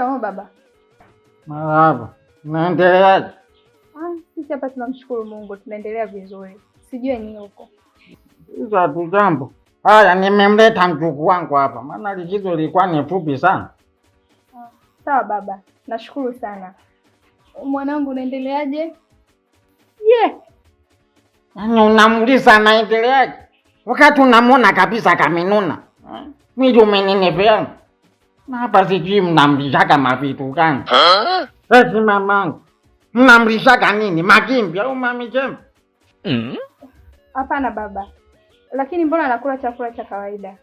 Shikamoo baba. Marahaba. Unaendeleaje? Sisi hapa tunamshukuru Mungu, tunaendelea vizuri. Sijui nyinyi huko. Hizo tu jambo. Haya, nimemleta mjukuu wangu hapa. Maana likizo ilikuwa ni fupi sana. Sawa baba. Nashukuru sana. Mwanangu unaendeleaje? Yaani unamuuliza anaendeleaje? Wakati unamwona kabisa kamenuna. Mwili umenenepea. Na hapa sijui mnamlishaka mavitu gani? Eti mamangu. Mnamlishaka nini? Magimbi au mamijembe? Hapana baba. Lakini mbona anakula chakula cha kawaida?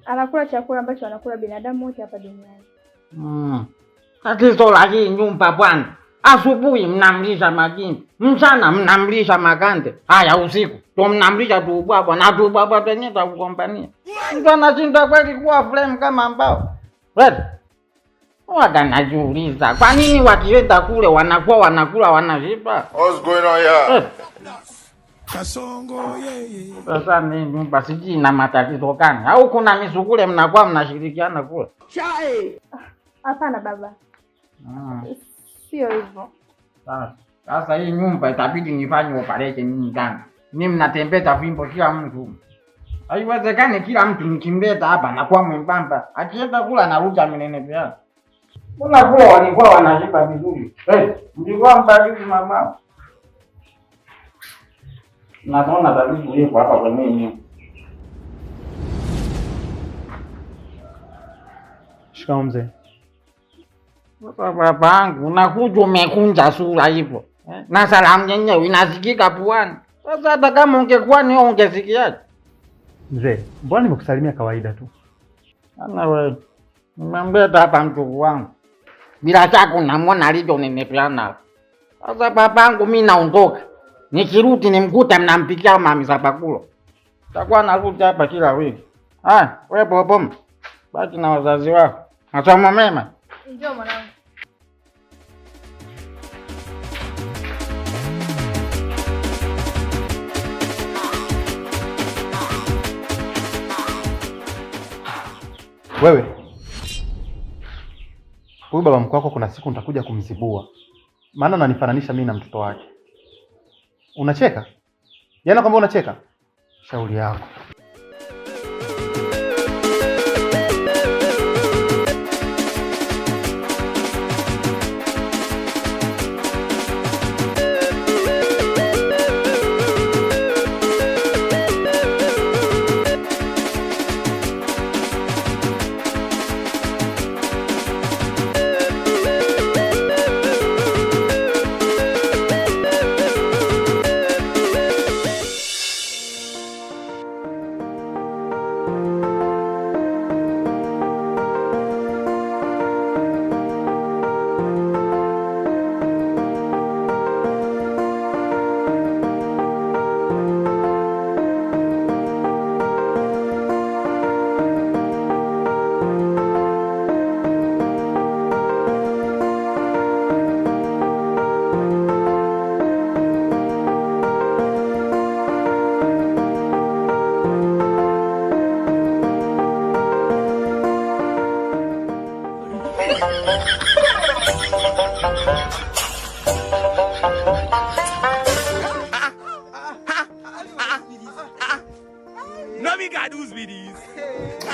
Anakula chakula ambacho anakula binadamu wote hapa duniani. Tatizo la hii nyumba bwana. Asubuhi mnamlisha magimbi, mchana mnamlisha makande. Haya usiku ndo mnamlisha tubwabwa na tubwabwa penye takukompania. Mtu anashinda kweli kuwa flame kama ambao. Wewe wakanajiuliza kwa nini wakienda kule wanakuwa wanakula wanashiba? What's going on here? Kasongo Sasa ni nyumba siji na matatizo gani? Au kuna misukule mnakuwa mnashirikiana kule? Chai. Hapana baba. Sio hivyo. Sasa hii nyumba itabidi nifanye operation nini gani? Mimi mnatembeza fimbo kila mtu. Haiwezekani kila mtu nikimleta hapa na kwa mwembamba. Akienda kula na ruja minene pia. Mbona kula walikuwa wanashiba vizuri? Mlikuwa mbariki mama. Naona tabibu yuko hapa kwa nini? Shikamoo mzee. Babangu, unakuja umekunja sura hivyo. Na salamu yenyewe inasikika puani. Sasa hata kama ungekuwa ni ungesikiaje? Mzee, mbona nimekusalimia kawaida tu? Ana wewe. Nimemleta hapa mjukuu wangu. Bila shaka unamwona alivyonenepeana. Sasa babangu mimi naondoka. Nikirudi nimkuta mnampikia mami sabakulo. Takuwa narudi hapa kila wiki. Wewe Bobo. Baki na wazazi wako. Masomo mema. Njoo mwanangu. Wewe. Huyu baba mkwe wako kuna siku nitakuja kumzibua. Maana unanifananisha mimi na mtoto wake. Unacheka? Yaani kwamba unacheka? Shauri yako.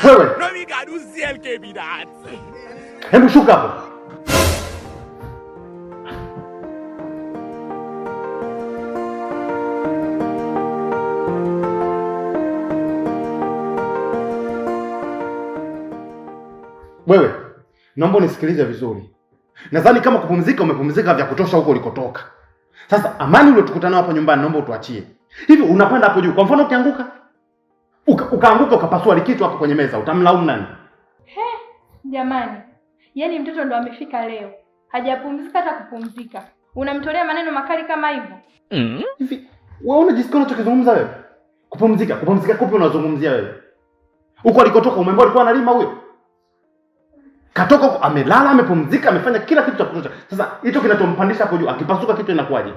Wewe. Hebu shuka hapo. Wewe, naomba unisikilize vizuri. Nadhani kama kupumzika umepumzika vya kutosha huko ulikotoka. Sasa amani uliotukutana hapa nyumbani naomba utuachie. Hivi unapanda hapo juu. Kwa mfano ukianguka, ukaanguka ukapasua likitu hapo kwenye meza, utamlaumu nani? Jamani. Yaani mtoto ndo amefika leo. Hajapumzika hata kupumzika. Unamtolea maneno makali kama hivyo? Hivi wewe unajisikia unachokizungumza wewe? Kupumzika kupi unazungumzia wewe? Huko alikotoka umeambiwa alikuwa analima huyo? Katoka huko amelala, amepumzika, amefanya kila kitu cha kutosha. Sasa hicho kinachompandisha hapo juu akipasuka kitu inakuwaje?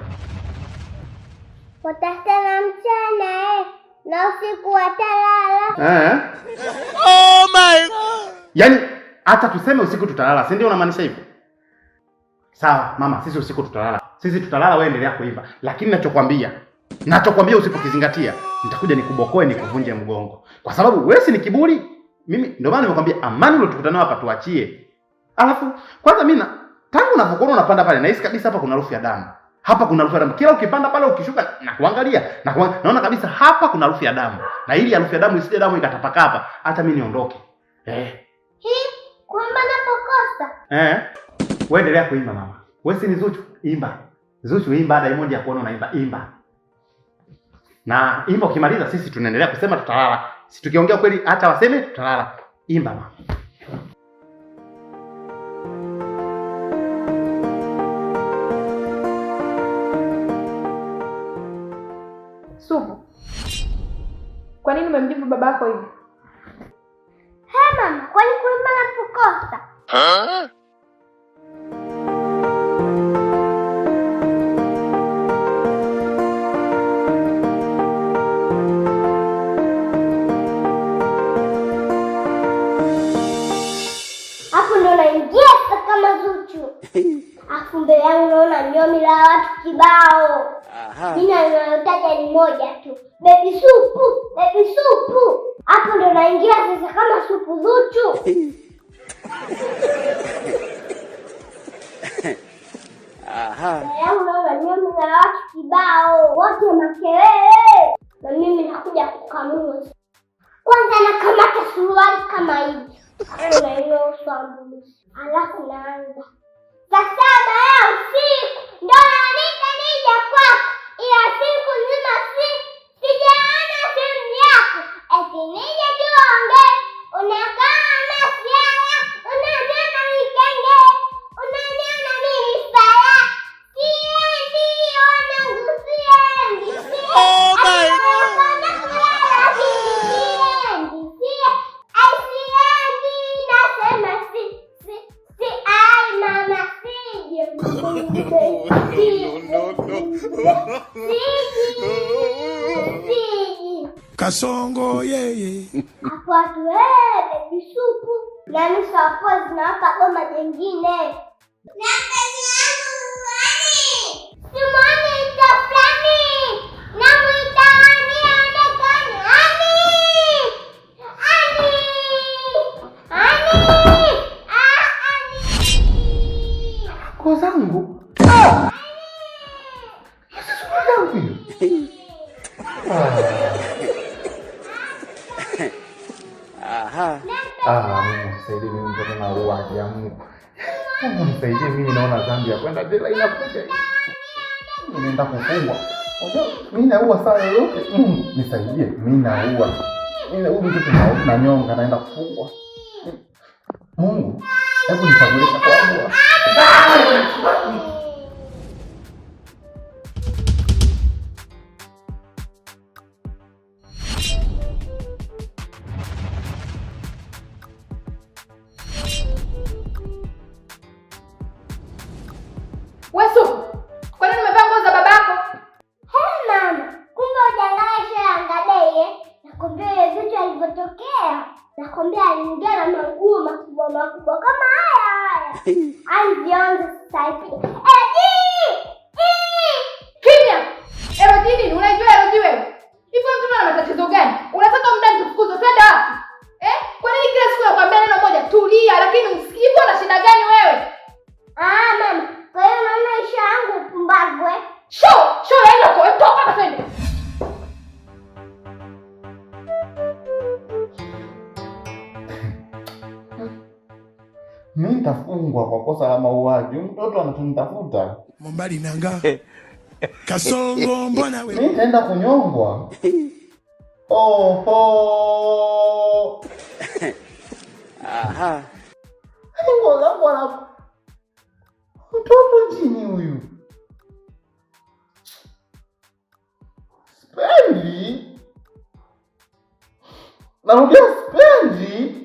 Watasema mchana na usiku watalala. Oh my. Yaani Hata tuseme usiku tutalala, si ndio unamaanisha hivyo? Sawa mama, sisi usiku tutalala. Sisi tutalala, wewe endelea kuimba. Lakini nachokwambia usipokizingatia, nitakuja nikubokoe nikuvunje mgongo. Kwa sababu wewe si ni kiburi. Mimi ndio maana nimekwambia Amani ulotukutana hapa tuachie. Alafu kwanza mimi tangu unapokuwa unapanda pale nahisi kabisa hapa kuna harufu ya damu. Hapa kuna harufu ya damu. Kila ukipanda pale ukishuka na kuangalia naona kabisa hapa kuna harufu ya damu. Na ili harufu ya damu isije damu ikatapakaa hapa, hata mimi niondoke. Kuimba napokosa. Wewe endelea kuimba mama. Wewe si ni Zuchu, imba. Zuchu imba, dai moja ya kuona unaimba, imba. Na imba ukimaliza sisi tunaendelea kusema tutalala. Si tukiongea kweli hata waseme tutalala. Imba mama. Supu. Kwa nini umemjibu babako hivi? Mama, kwani kuimba napokosa? Hapo ndo naingia kama Zuchu. Afu mbele yangu naona nyomi la watu kibao. Jina ninalotaja ni moja tu. Baby Supu, Baby Supu. Hapo ndo naingia sasa kama Supu Zuchu. Leo naona nyomi la watu kibao. Wote makelele. Na mimi nakuja kukamua. Kwanza nakamata suruali kama hivi. Na hiyo sambu. Alafu naanza. Saa 7 ya usiku ndo naandika nije kwako, ila siku nzima sijaona simu yako. Eti nije tuongee, unakaa na siara, unaniona mikenge, unaniona mimi fara. Siendi, wanangu siendi. Oh my God. Kasongo yeye. Hapo watu Baby Supu. Na nusu hapo zinawapa goma jengine. Napeni yangu wani. Simoni itaflani. Namuita Ani aonekane. Ani. Kwa zangu. Mungu nisaidie mimi mtoto na uwaji ya Mungu. Mungu nisaidie mimi naona dhambi ya kwenda jela inakuja. Ninaenda kufungwa. Mimi naua saa yoyote. Mungu nisaidie mimi naua. Mimi naua mtoto na nyonga naenda kufungwa. Mungu, hebu nichagulie kwa Mungu. Nakwambia aliingia na manguo makubwa kama haya. Alianza sasa. Kimya! Erojini, unajua Eroji wewe? Hivyo mtu ana matatizo gani? Unataka mdani tufukuzwe twende wapi? Kwa nini kila siku nakwambia neno moja tulia, lakini usikii? Una shida gani wewe? Mama, kwa hiyo mama isha yangu upumbavu Show yaani uko toka hapa twende. Mimi nitafungwa kwa kosa la mauaji. Mtoto anatunitafuta. Mombali nanga. Kasongo mbona wewe? Mimi nitaenda kunyongwa. Oho. Ngoja bwana. Mtoto chini huyu. Spendi. Narudia spendi.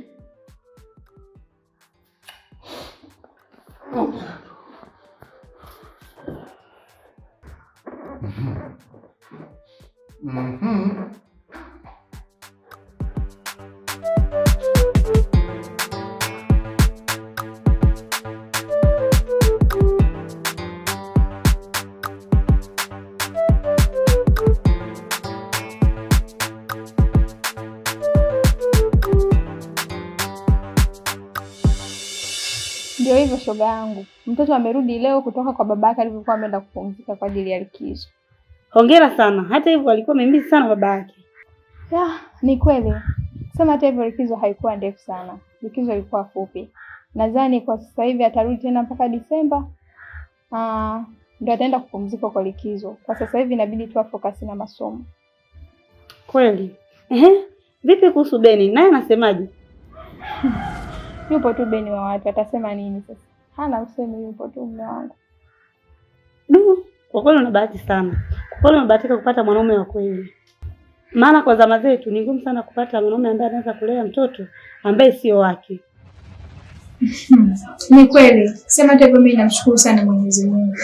Ndio hivyo shoga yangu. Mtoto amerudi leo kutoka kwa babake alivyokuwa ameenda kupumzika kwa ajili ya likizo. Hongera sana. Hata hivyo alikuwa amemisi sana babake. Ya, ni kweli. Sema hata hivyo likizo haikuwa ndefu sana. Likizo ilikuwa fupi. Nadhani kwa sasa hivi atarudi tena mpaka Disemba. Ndio ataenda kupumzika kwa likizo. Kwa sasa hivi inabidi tu focus na masomo. Kweli. Vipi kuhusu Beni? Naye anasemaje? Yupo tu Beni wa watu, atasema nini sasa? Hana usemi, yupo tu mume wangu. Kwa kweli una bahati sana. Kwa kweli umebahatika kupata mwanaume wa kweli. Maana kwa zama zetu ni ngumu sana kupata mwanaume ambaye anaweza kulea mtoto ambaye sio wake. Ni kweli. Sema hata mimi namshukuru sana Mwenyezi Mungu.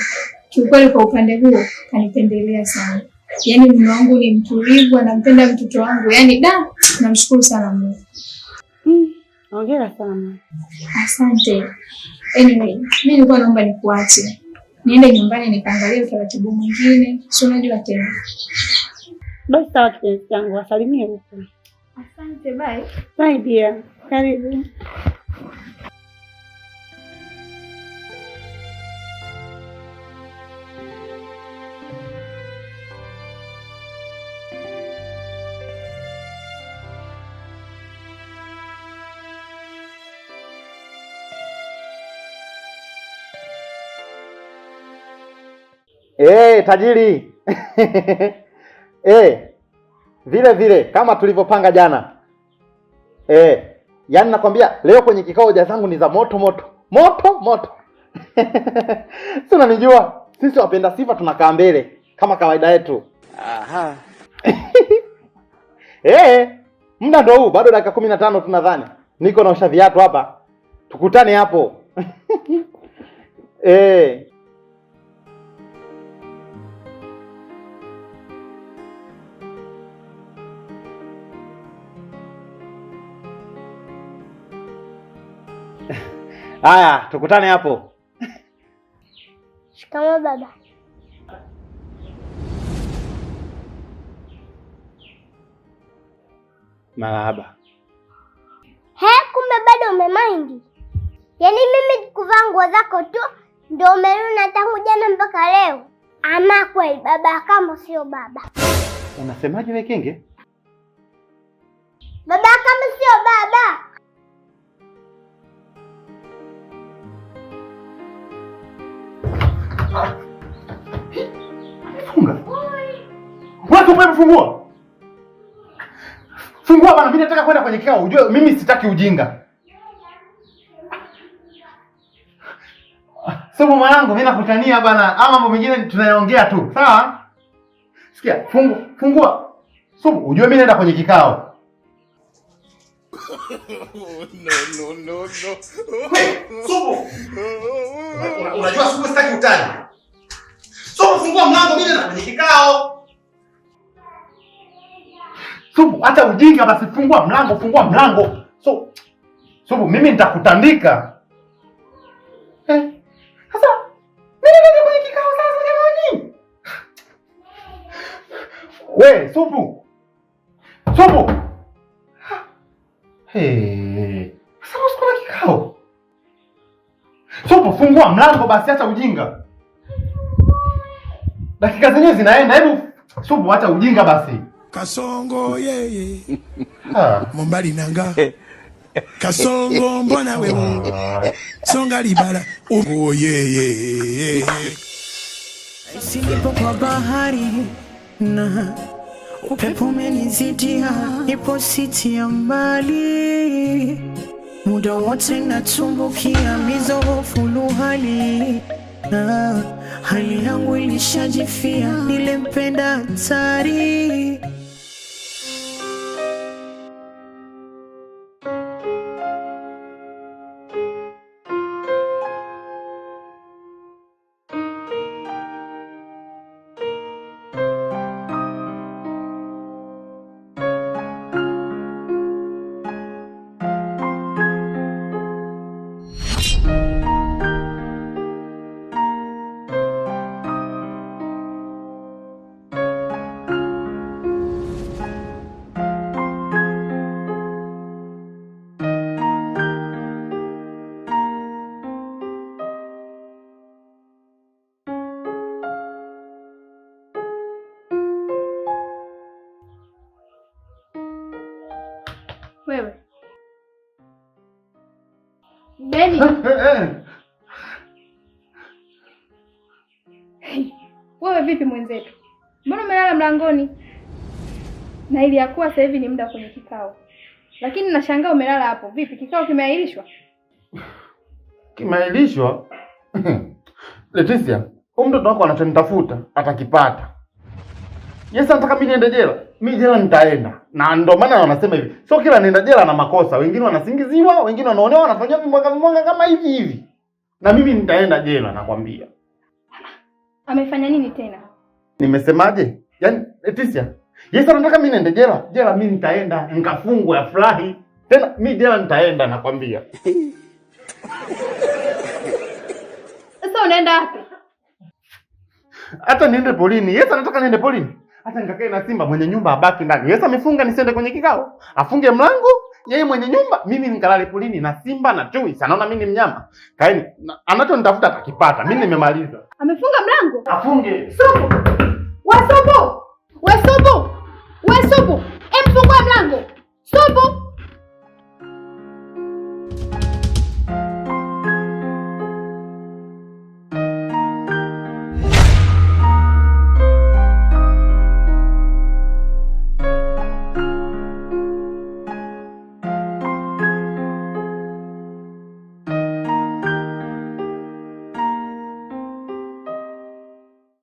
Kiukweli kwa upande huo kanipendelea sana. Yaani mume wangu ni mtulivu, anampenda mtoto wangu. Yaani namshukuru sana Mungu. Hongera sana. Asante. Anyway, mimi nilikuwa naomba nikuache. Niende nyumbani nikaangalie utaratibu mwingine. Si unajua tena. Basi sawa kipenzi changu, wasalimie huko. Asante, bye. Bye dear. Karibu. Tajiri. Vile vile kama tulivyopanga jana. Yaani nakwambia leo kwenye kikao hoja zangu ni za moto moto. Moto moto. Si unanijua? Sisi wapenda sifa tunakaa mbele kama kawaida yetu. Aha. Muda ndio huu, bado dakika 15 tunadhani. Niko naosha viatu hapa. Tukutane hapo. Haya, tukutane hapo. Shikamoo baba. Marahaba. Kumbe bado umemind. Yaani mimi kuvaa nguo zako tu ndio umeruna tangu jana mpaka leo. Ama kweli baba kama sio baba. Unasemaje wewe Kenge? Baba kama sio baba. Funga. Watu umefungua. Fungua bana, mimi nataka kwenda kwenye kikao. Ujue mimi sitaki ujinga. Somo mwanangu, mimi nakutania bana. Ama mambo mengine tunayaongea tu. Sawa? Sikia, fungua. Somo, ujue mimi naenda kwenye kikao. No. Somo. Unajua Somo sitaki utani. Somo, fungua mlango, mimi naenda kwenye kikao. Somo, hata ujinga basi, fungua mlango. Somo, mimi nitakutandika. Sasa mimi naenda kwenye kikao sasa jamani. Wewe, Somo. Sasa usikuna kikao. Somo, fungua mlango basi, hata ujinga. Dakika zenyewe zinaenda, hebu Somo, hata ujinga basi. Kasongo yeye. Mombali nanga. Kasongo mbona wewe. Songa libala. Yeye. Silipo kwa bahari na upepo umenizidia, ipo siti ya mbali, muda wote natumbukia mizofu luhali, na hali yangu ilishajifia, nilempenda hatari. Wewe. Beni. Wewe vipi mwenzetu? Mbona umelala mlangoni? Na ili yakuwa sasa hivi ni muda kwenye kikao. Lakini nashangaa umelala hapo. Vipi kikao kimeahirishwa? Kimeahirishwa? Leticia, huyu mtoto wako anachonitafuta atakipata. Yes, anataka mimi niende jela. Mimi jela nitaenda. Na ndio maana wanasema hivi. Sio kila nenda jela na makosa. Wengine wanasingiziwa, wengine wanaonewa, wanafanywa vimwanga kama hivi. Na mimi nitaenda jela nakwambia. Amefanya nini tena? Nimesemaje? Yaani Leticia, yes anataka mimi niende jela. Jela mimi nitaenda, nikafungwe afurahi. Tena mimi jela nitaenda nakwambia. Sasa unaenda wapi? Hata niende polini. Yes anataka niende polini. Hata nikakae na Simba mwenye nyumba abaki ndani. Yes amefunga nisiende kwenye kikao. Afunge mlango, yeye mwenye nyumba, mimi nikalale polini na Simba na chui. Anaona mimi ni mnyama. Kaeni, anachonitafuta atakipata. Mimi nimemaliza. Amefunga mlango? Afunge. Subu. Wewe Subu. Wewe Subu. Wewe Subu. Fungua mlango. Subu.